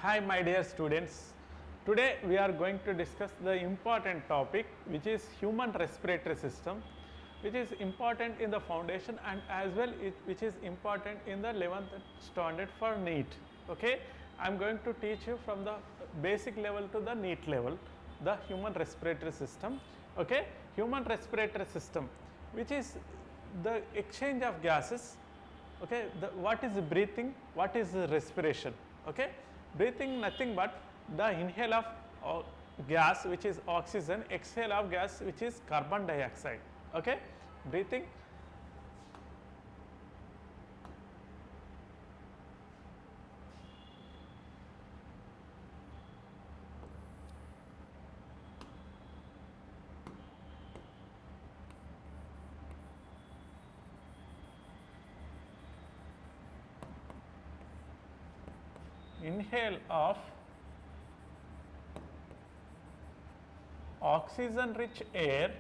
Hi my dear students, today we are going to discuss the important topic which is human respiratory system, which is important in the foundation and as well which is important in the 11th standard for NEET. Okay, I am going to teach you from the basic level to the NEET level, the human respiratory system. Okay, human respiratory system, which is the exchange of gases. Okay, what is breathing, what is respiration. Okay, breathing nothing but the inhale of gas which is oxygen, exhale of gas which is carbon dioxide. Okay, breathing. Inhale of oxygen rich air,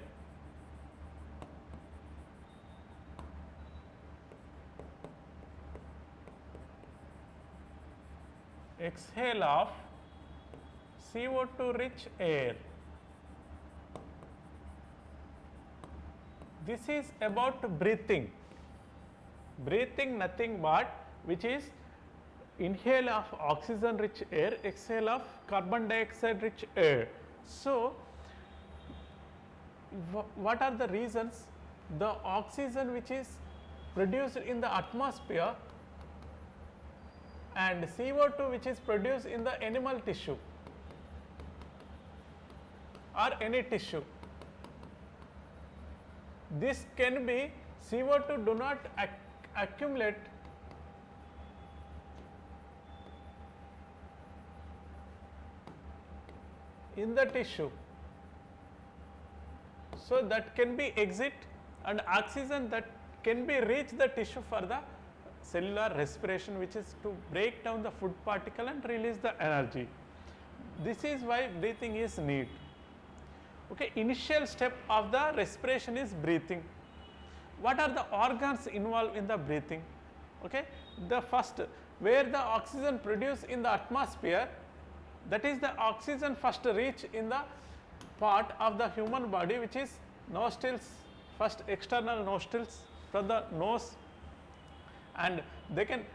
exhale of CO2 rich air. This is about breathing. Breathing nothing but which is inhale of oxygen rich air, exhale of carbon dioxide rich air. So, what are the reasons? The oxygen which is produced in the atmosphere and CO2 which is produced in the animal tissue or any tissue. This can be CO2 do not accumulate in the tissue, so that can be exit and oxygen that can be reach the tissue for the cellular respiration, which is to break down the food particle and release the energy. This is why breathing is need. Okay, initial step of the respiration is breathing. What are the organs involved in the breathing? Okay, the first, where the oxygen produced in the atmosphere, that is the oxygen first reach in the part of the human body which is nostrils, first external nostrils from the nose, and they can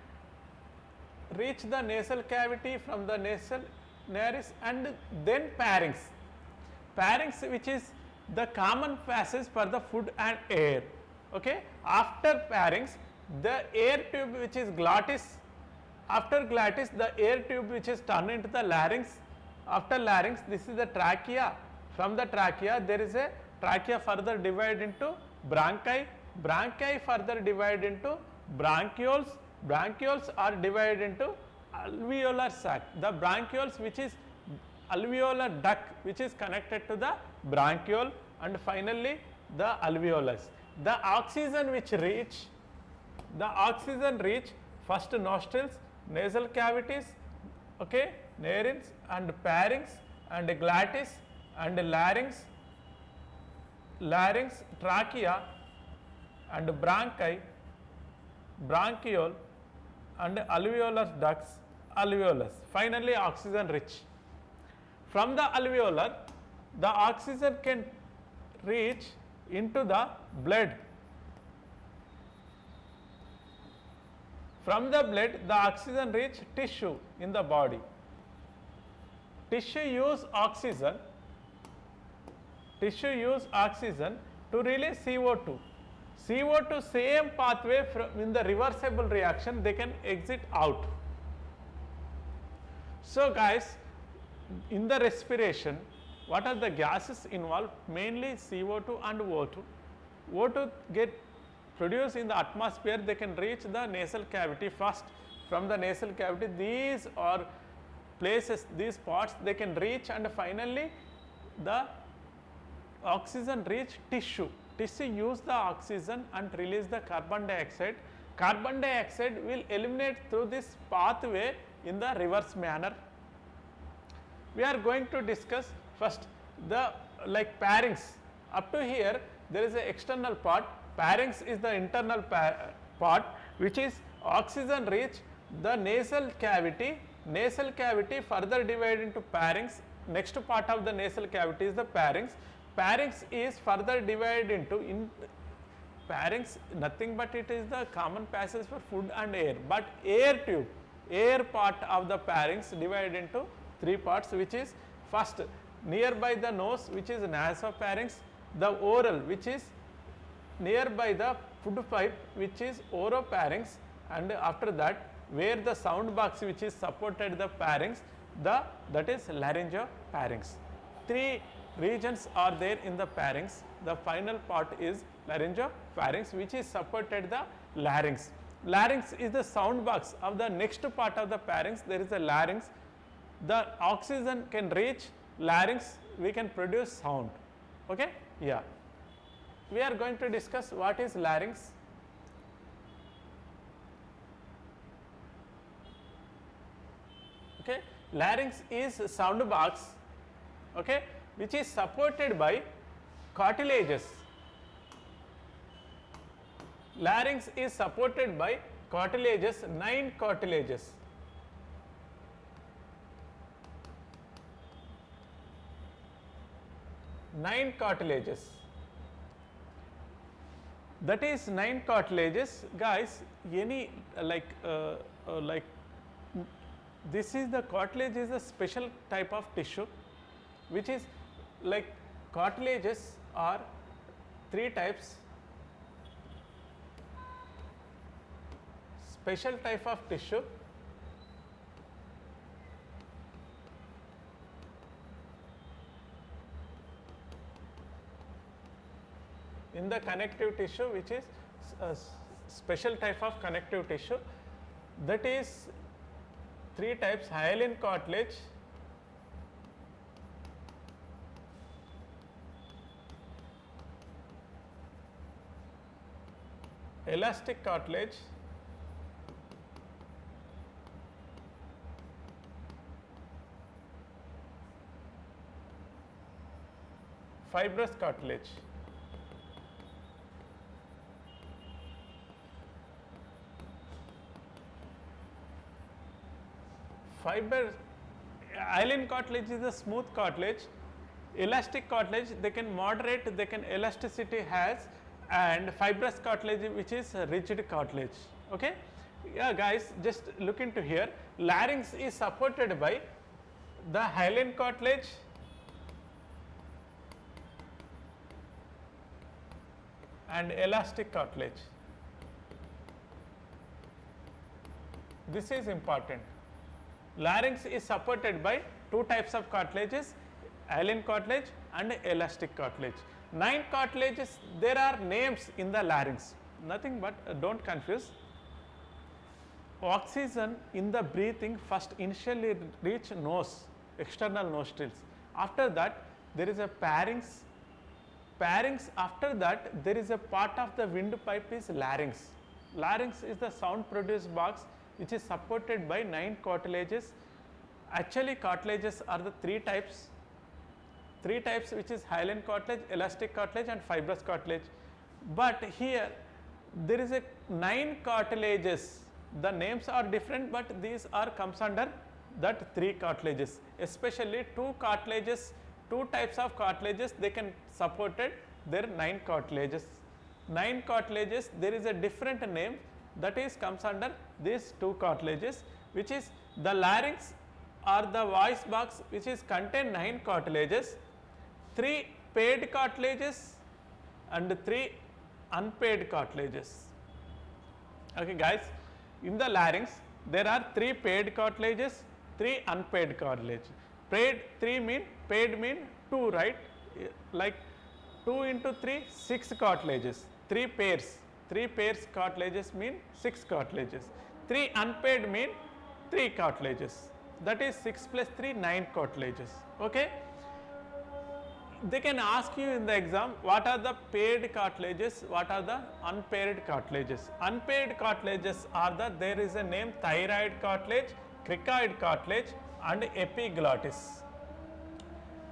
reach the nasal cavity from the nasal nares and then pharynx. Pharynx which is the common passage for the food and air. Okay, after pharynx the air tube which is glottis. After glottis, the air tube which is turned into the larynx. After larynx, this is the trachea. From the trachea, there is a trachea further divided into bronchi. Bronchi further divided into bronchioles. Bronchioles are divided into alveolar sac. The bronchioles which is alveolar duct which is connected to the bronchiole, and finally the alveolus. The oxygen reach first nostrils, nasal cavities, okay, narines and pharynx and glottis and larynx, trachea and bronchi, bronchiole and alveolar ducts, alveolus. Finally, oxygen rich. From the alveolar, the oxygen can reach into the blood. From the blood, the oxygen reach tissue in the body. Tissue use oxygen to release CO2. CO2 same pathway in the reversible reaction they can exit out. So guys, in the respiration, what are the gases involved? Mainly CO2 and O2. O2 get produced in the atmosphere, they can reach the nasal cavity first. From the nasal cavity, these are places, these spots they can reach, and finally the oxygen reach tissue. Tissue use the oxygen and release the carbon dioxide. Carbon dioxide will eliminate through this pathway in the reverse manner. We are going to discuss first the pharynx. Up to here there is an external part. Pharynx is the internal part which is oxygen reach the nasal cavity nasal cavity further divided into pharynx. Next part of the nasal cavity is the pharynx. Pharynx is further divided into pharynx, nothing but it is the common passage for food and air, but air tube, air part of the pharynx divided into three parts, which is first nearby the nose, which is nasopharynx, the oral, which is nearby the food pipe, which is oropharynx, and after that where the sound box which is supported the pharynx, that is laryngopharynx. Three regions are there in the pharynx. The final part is laryngopharynx, which is supported the larynx. Larynx is the sound box of the next part of the pharynx. There is a larynx. The oxygen can reach larynx, we can produce sound. Okay? Yeah. We are going to discuss what is larynx. Okay? Larynx is sound box, okay, which is supported by cartilages. Larynx is supported by cartilages, 9 cartilages. Nine cartilages. That is 9 cartilages, guys. Any like this is the cartilage is a special type of tissue, which is like cartilages are 3 types. Special type of tissue, in the connective tissue, which is a special type of connective tissue, that is 3 types: hyaline cartilage, elastic cartilage, fibrous cartilage. Hyaline cartilage is a smooth cartilage, elastic cartilage they can moderate, they can elasticity has, and fibrous cartilage which is rigid cartilage. Okay? Yeah, guys, just look into here. Larynx is supported by the hyaline cartilage, and elastic cartilage. This is important. Larynx is supported by 2 types of cartilages, hyaline cartilage and elastic cartilage. 9 cartilages, there are names in the larynx, nothing but don't confuse. Oxygen in the breathing first initially reach nose, external nostrils. After that there is a pharynx. After that there is a part of the windpipe is larynx. Larynx is the sound produced box which is supported by 9 cartilages. Actually cartilages are the 3 types. 3 types, which is hyaline cartilage, elastic cartilage and fibrous cartilage. But here there is a 9 cartilages. The names are different, but these are comes under that 3 cartilages. Especially 2 cartilages, 2 types of cartilages they can supported their 9 cartilages. 9 cartilages, there is a different name that is comes under these 2 cartilages, which is the larynx or the voice box, which is contain 9 cartilages, 3 paired cartilages and 3 unpaired cartilages. Okay, guys, in the larynx there are 3 paired cartilages, 3 unpaired cartilage. Paired 3 mean, paired mean 2, right? Like 2 into 3, 6 cartilages, 3 pairs. 3 pairs cartilages mean 6 cartilages. 3 unpaired mean 3 cartilages. That is 6 plus 3, 9 cartilages. Okay? They can ask you in the exam what are the paired cartilages, what are the unpaired cartilages. Unpaired cartilages are the, there is a name thyroid cartilage, cricoid cartilage and epiglottis.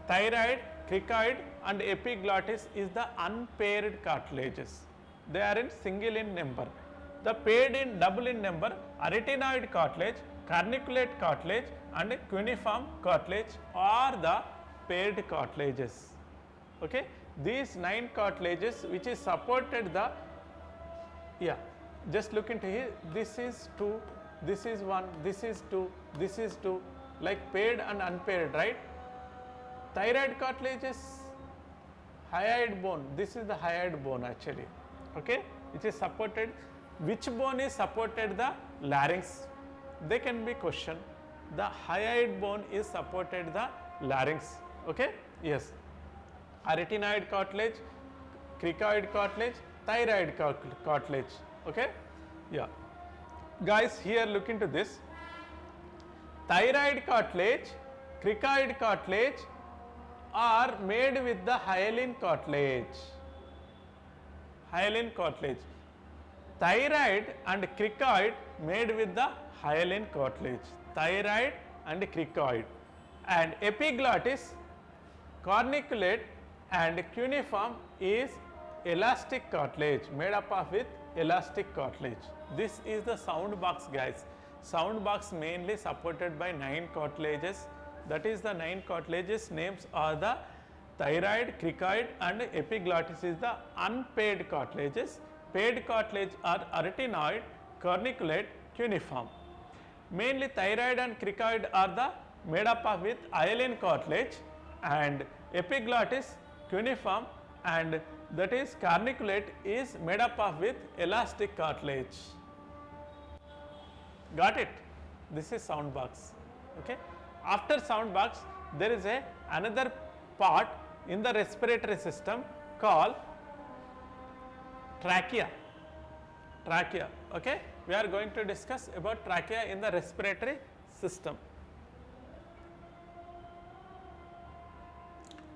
Thyroid, cricoid and epiglottis is the unpaired cartilages. They are in single in number. The paired in double in number, arytenoid cartilage, carniculate cartilage and cuneiform cartilage are the paired cartilages. Okay. These 9 cartilages which is supported the, just look into here, this is 2, this is 1, this is 2, this is 2, like paired and unpaired, right. Thyroid cartilages, hyoid bone, this is the hyoid bone actually, okay, which is supported. Which bone is supported? The larynx. They can be questioned. The hyoid bone is supported the larynx, okay, yes. Arytenoid cartilage, cricoid cartilage, thyroid cartilage, okay, guys, here look into this. Thyroid cartilage, cricoid cartilage are made with the hyaline cartilage. Hyaline cartilage. Thyroid and cricoid made with the hyaline cartilage. Thyroid and cricoid. And epiglottis, corniculate and cuneiform is elastic cartilage, made up of with elastic cartilage. This is the sound box, guys. Sound box mainly supported by 9 cartilages. That is, the 9 cartilages names are the thyroid, cricoid and epiglottis is the unpaired cartilages. Paired cartilage are arytenoid, corniculate, cuneiform. Mainly thyroid and cricoid are the made up of with hyaline cartilage, and epiglottis, cuneiform and that is corniculate is made up of with elastic cartilage. Got it? This is sound box. Okay. After sound box, there is another part in the respiratory system called trachea. Trachea. Okay. We are going to discuss about trachea in the respiratory system.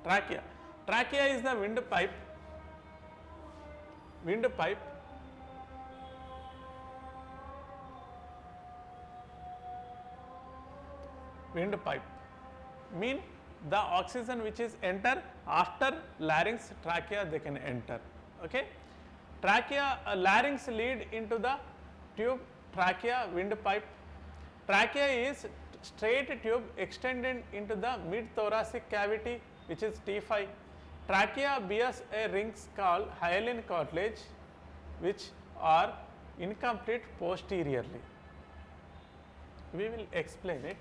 Trachea. Trachea is the windpipe. Windpipe. Windpipe mean the oxygen which is enter after larynx, trachea they can enter. Okay. Trachea, larynx lead into the tube, trachea, windpipe. Trachea is straight tube extended into the mid thoracic cavity, which is T5. Trachea bears a rings called hyaline cartilage, which are incomplete posteriorly. We will explain it.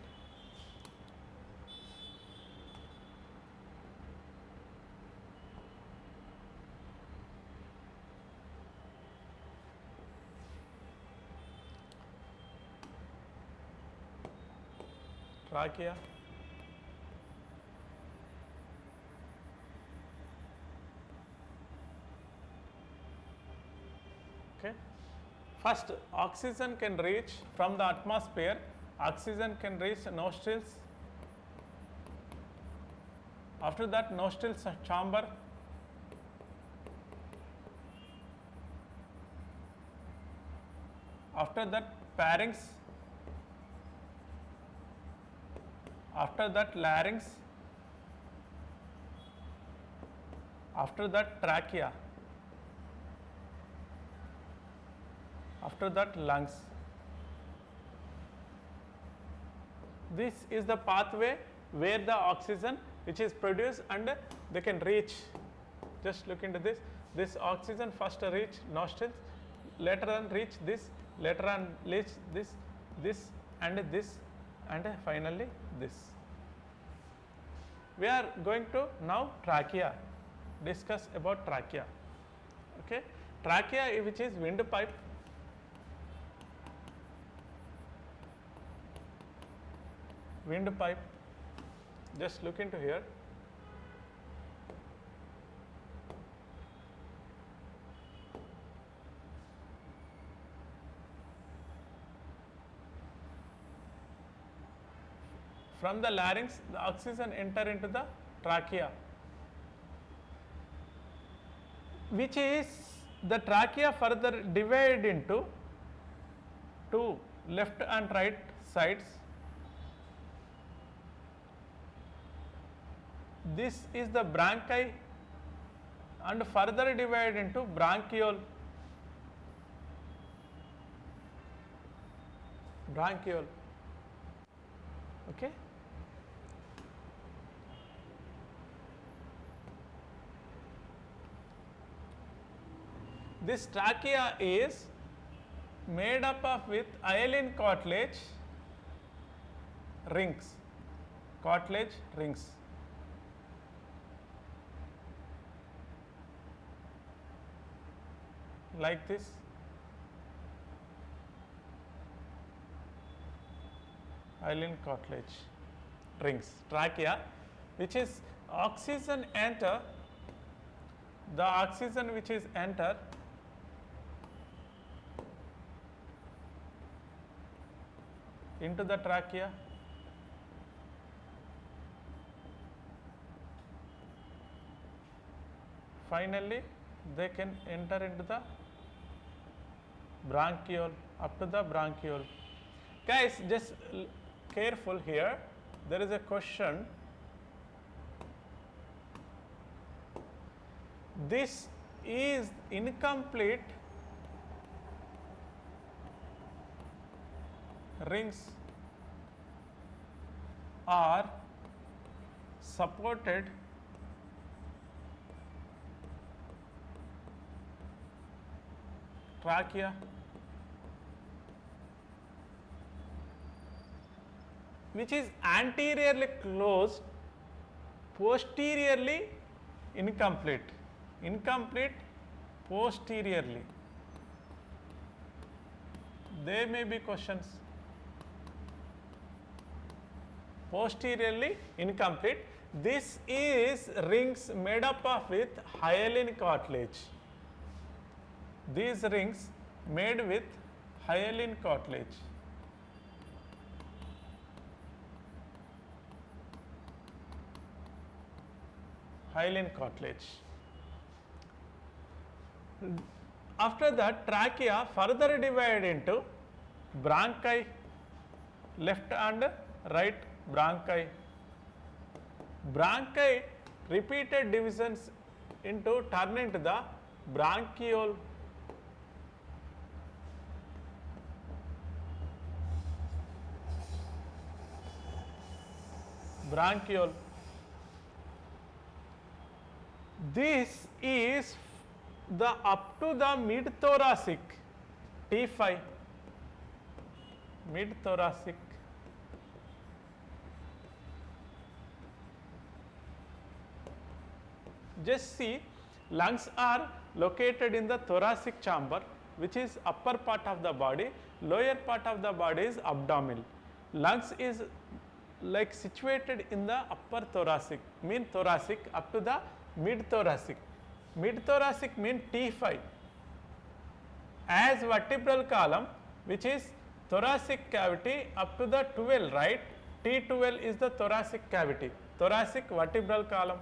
Trachea. Okay. First, oxygen can reach from the atmosphere, oxygen can reach nostrils. After that, nostrils chamber. After that, pharynx. After that, larynx. After that, trachea. After that, lungs. This is the pathway where the oxygen which is produced and they can reach. Just look into this. This oxygen first reach nostrils, later on reach this, later on reach this, and finally this. We are going to now trachea, discuss about trachea. Okay. Trachea, which is windpipe. Windpipe, just look into here. From the larynx, the oxygen enter into the trachea, which is the trachea further divided into two left and right sides. This is the bronchi and further divided into bronchiole. Bronchiole. Okay. This trachea is made up of with hyaline cartilage rings, cartilage rings. Like this. Hyaline cartilage rings, trachea, which is oxygen enter, the oxygen which is enter into the trachea, finally they can enter into the bronchiole, up to the bronchiole. Guys, just careful here, there is a question. This is incomplete rings are supported trachea which is anteriorly closed, posteriorly incomplete, incomplete posteriorly. There may be questions. Posteriorly incomplete. This is rings made up of with hyaline cartilage. These rings made with hyaline cartilage. Hyaline cartilage. After that, trachea further divided into bronchi, left and right bronchi. Bronchi repeated divisions into turn into the bronchiole. Bronchiole. This is the up to the mid thoracic T5, mid thoracic. Just see, lungs are located in the thoracic chamber, which is upper part of the body, lower part of the body is abdominal. Lungs is like situated in the upper thoracic, mean thoracic up to the mid thoracic. Mid thoracic mean T5 as vertebral column, which is thoracic cavity up to the 12, right? T12 is the thoracic cavity, thoracic vertebral column.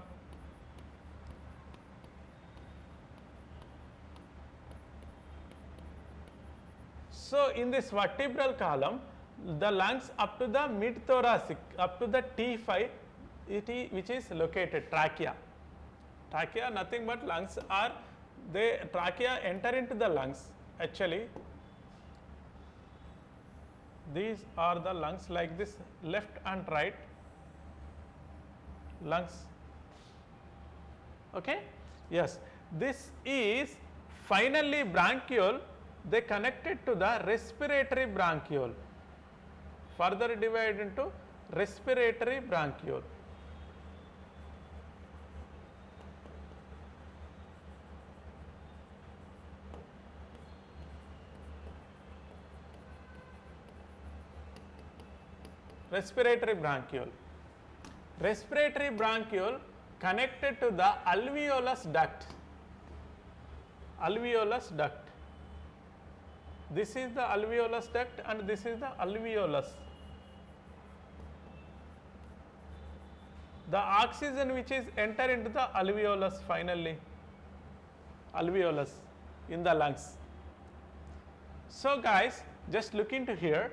So, in this vertebral column, the lungs up to the mid thoracic, up to the T5, which is located trachea. Trachea, nothing but lungs are, trachea enter into the lungs actually. These are the lungs like this, left and right lungs. Okay? Yes, this is finally bronchiole, they connected to the respiratory bronchiole, further divided into respiratory bronchiole. Respiratory bronchiole. Respiratory bronchiole connected to the alveolus duct. Alveolus duct. This is the alveolus duct and this is the alveolus. The oxygen which is enter into the alveolus finally, alveolus in the lungs. So guys, just look into here.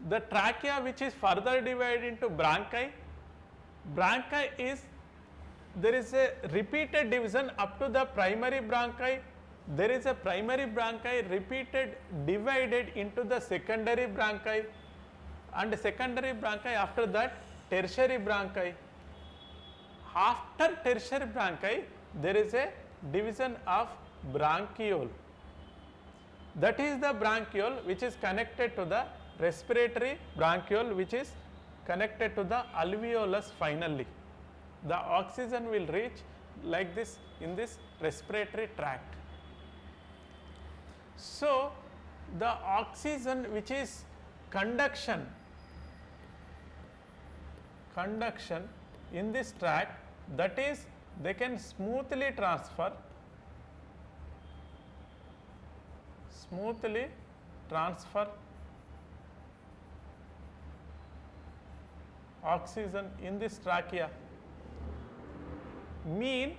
The trachea which is further divided into bronchi, bronchi is, there is a repeated division up to the primary bronchi, there is a primary bronchi repeated divided into the secondary bronchi, and secondary bronchi, after that tertiary bronchi. After tertiary bronchi, there is a division of bronchiole. That is the bronchiole which is connected to the respiratory bronchiole, which is connected to the alveolus finally. The oxygen will reach like this in this respiratory tract. So, the oxygen which is conduction in this tract, that is they can smoothly transfer oxygen in this trachea. Mean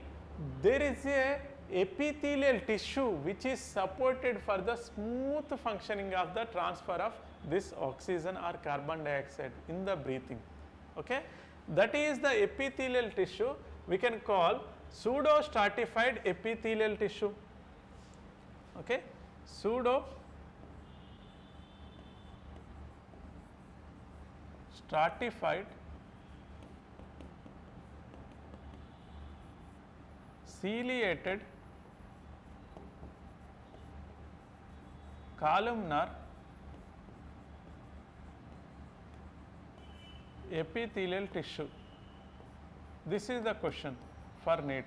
there is a epithelial tissue which is supported for the smooth functioning of the transfer of this oxygen or carbon dioxide in the breathing. Okay? That is the epithelial tissue we can call pseudo stratified epithelial tissue. Okay? Pseudo stratified ciliated columnar epithelial tissue. This is the question for NEET.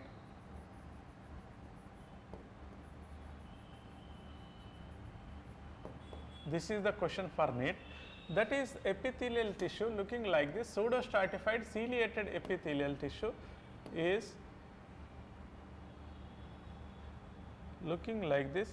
This is the question for NEET. That is epithelial tissue looking like this. Pseudo stratified ciliated epithelial tissue is looking like this.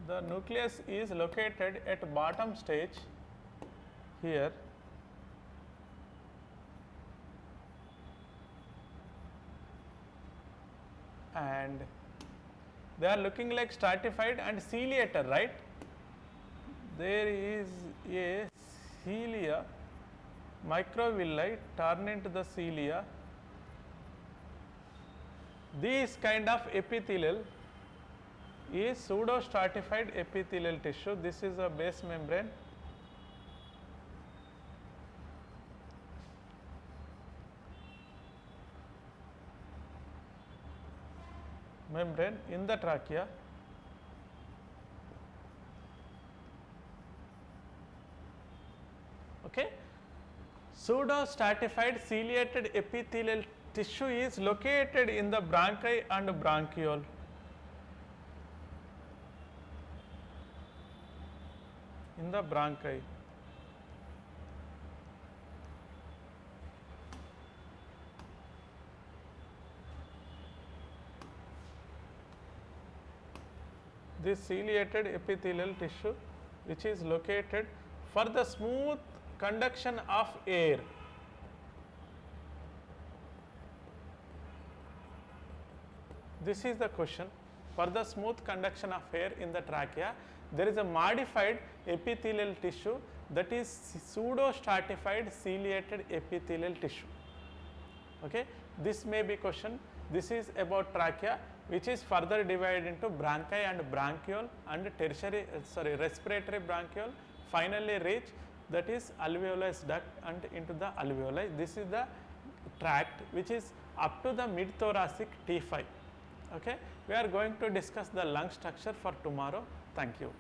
The nucleus is located at bottom stage here, and they are looking like stratified and ciliated, right? There is a cilia, microvilli turn into the cilia. This kind of epithelial is pseudo stratified epithelial tissue. This is a base membrane. In the trachea. Okay. Pseudo stratified ciliated epithelial tissue is located in the bronchi and bronchiole. In the bronchi. This ciliated epithelial tissue which is located for the smooth conduction of air. This is the question. For the smooth conduction of air in the trachea, there is a modified epithelial tissue, that is pseudo stratified ciliated epithelial tissue. Okay? This may be question. This is about trachea, which is further divided into bronchi and bronchiole and respiratory bronchiole, finally reach, that is alveolus duct and into the alveoli. This is the tract which is up to the mid thoracic T5. Okay? We are going to discuss the lung structure for tomorrow. Thank you.